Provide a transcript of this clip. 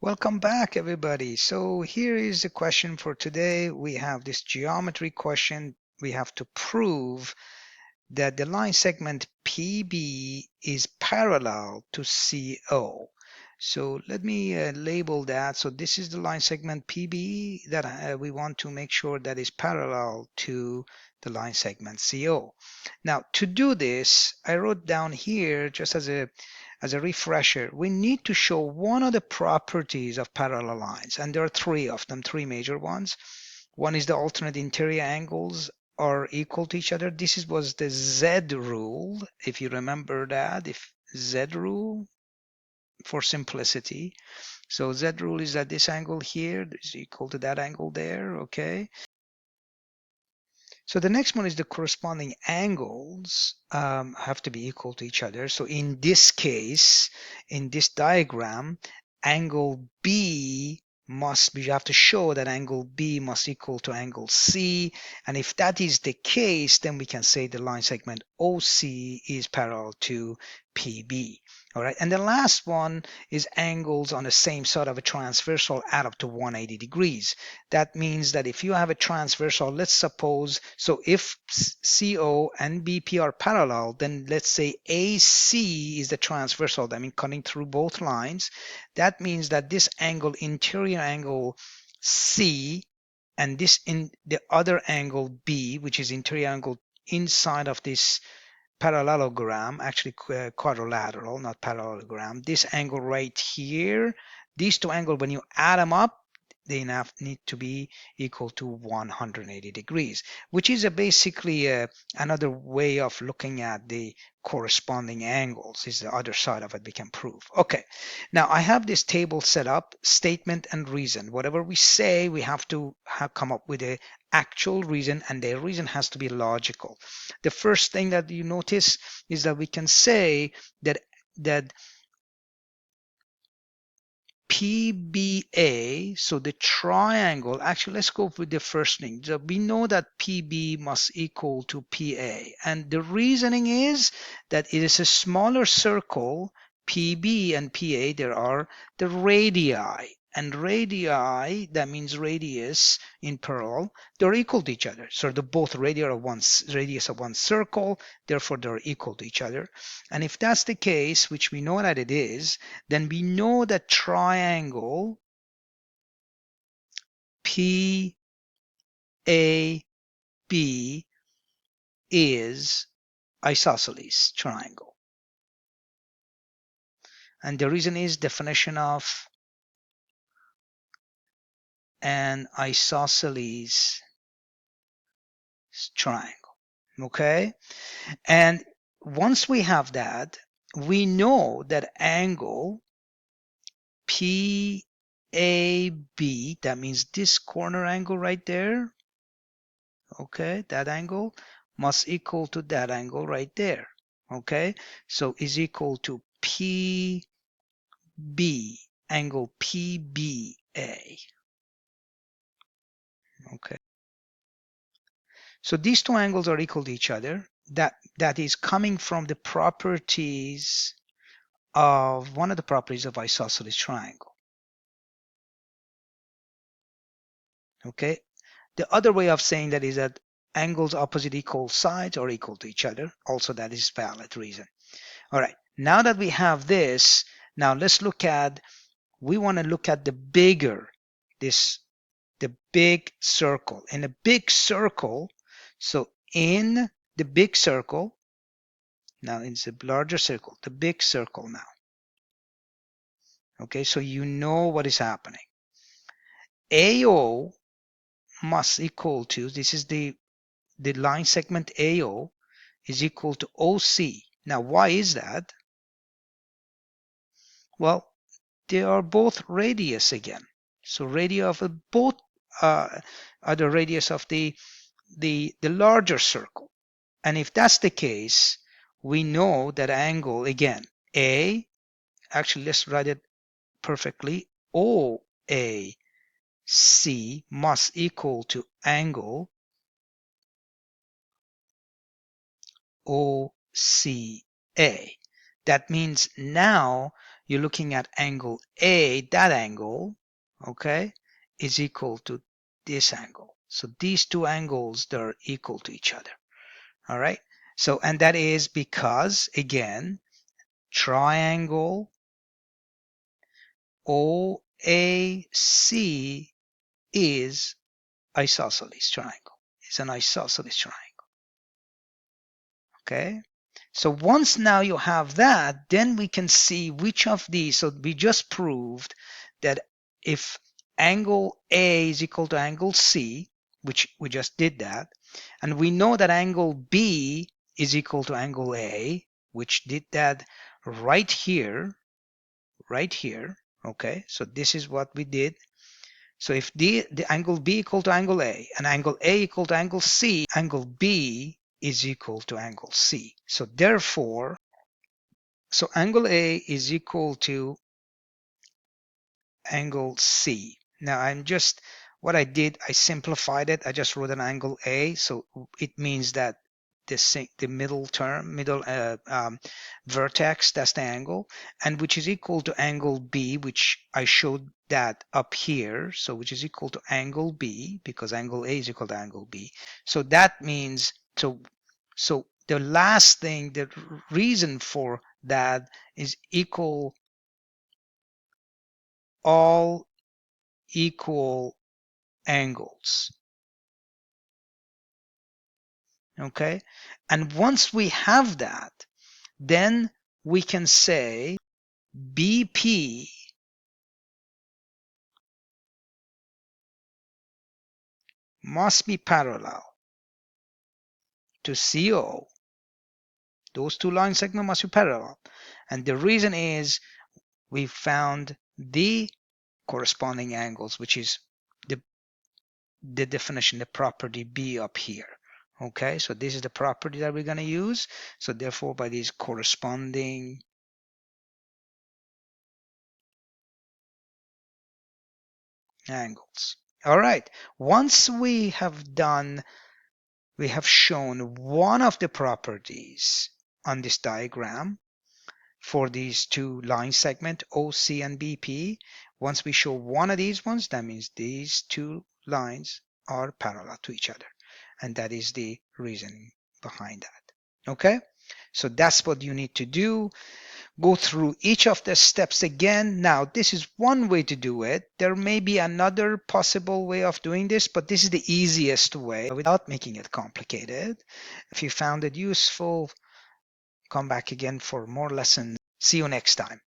Welcome back, everybody. So here is the question for today. We have this geometry question. We have to prove that the line segment PB is parallel to CO. So let me label that. So this is the line segment PB that we want to make sure that is parallel to the line segment CO. Now, to do this, I wrote down here just as a refresher, we need to show one of the properties of parallel lines, and there are three of them, three major ones. One is the alternate interior angles are equal to each other. This was the Z rule, if you remember that, if Z rule for simplicity. So Z rule is that this angle here is equal to that angle there, okay? So the next one is the corresponding angles have to be equal to each other. So in this case, in this diagram, angle B must be, you have to show that angle B must equal to angle C. And if that is the case, then we can say the line segment OC is parallel to PB. All right. And the last one is angles on the same side of a transversal add up to 180 degrees. That means that if you have a transversal, let's suppose, so if CO and BP are parallel, then let's say AC is the transversal, that means cutting through both lines. That means that this angle, interior angle C, and this in the other angle B, which is interior angle inside of this parallelogram, actually quadrilateral, not parallelogram. This angle right here, these two angles, when you add them up, they need to be equal to 180 degrees, which is basically another way of looking at the corresponding angles. Is the other side of it we can prove. Okay, now I have this table set up, statement and reason. Whatever we say, we have to come up with a actual reason, and the reason has to be logical. The first thing that you notice is that we can say that PBA, so the triangle, actually let's go with the first thing. So we know that PB must equal to PA, and the reasoning is that it is a smaller circle. PB and PA, there are the radii, and radii, that means radius in plural, they're equal to each other. So they're both radius of one circle, therefore they're equal to each other. And if that's the case, which we know that it is, then we know that triangle PAB is isosceles triangle. And the reason is definition of an isosceles triangle. Okay? And once we have that, we know that angle PAB, that means this corner angle right there, okay, that angle must equal to that angle right there, okay? So is equal to PB, angle PBA, okay? So these two angles are equal to each other. That is coming from the properties of one of the properties of isosceles triangle, okay? The other way of saying that is that angles opposite equal sides are equal to each other. Also, that is valid reason. All right, now that we have this, now let's look at, we want to look at the bigger, the big circle. In a big circle, so in the big circle, now it's a larger circle, the big circle now. Okay, so you know what is happening. AO must equal to, this is the line segment AO is equal to OC. Now, why is that? Well, they are both radius again. So radius of both are the radius of the larger circle. And if that's the case, we know that angle, again, A, actually let's write it perfectly, OAC must equal to angle OCA. That means now you're looking at angle A, that angle, okay, is equal to this angle. So these two angles, they're equal to each other. All right. So, and that is because, again, triangle OAC is isosceles triangle. It's an isosceles triangle. Okay. So once now you have that, then we can see which of these. So we just proved that if angle A is equal to angle C, which we just did that, and we know that angle B is equal to angle A, which did that right here, okay? So this is what we did. So if the angle B equal to angle A and angle A equal to angle C, angle B is equal to angle C. So therefore, so angle A is equal to angle C. Now what I did, I simplified it. I just wrote an angle A. So it means that the middle vertex, that's the angle, and which is equal to angle B, which I showed that up here. So which is equal to angle B, because angle A is equal to angle B. So that means, so the last thing, the reason for that is equal, all equal angles. Okay. And once we have that, then we can say BP must be parallel to CO. Those two line segments must be parallel. And the reason is we found the corresponding angles, which is the definition, the property B up here. Okay, so this is the property that we're going to use. So therefore, by these corresponding angles. All right, once we have shown one of the properties on this diagram for these two line segment OC and BP. Once we show one of these ones, that means these two lines are parallel to each other. And that is the reason behind that. Okay, so that's what you need to do. Go through each of the steps again. Now, this is one way to do it. There may be another possible way of doing this, but this is the easiest way without making it complicated. If you found it useful, come back again for more lessons. See you next time.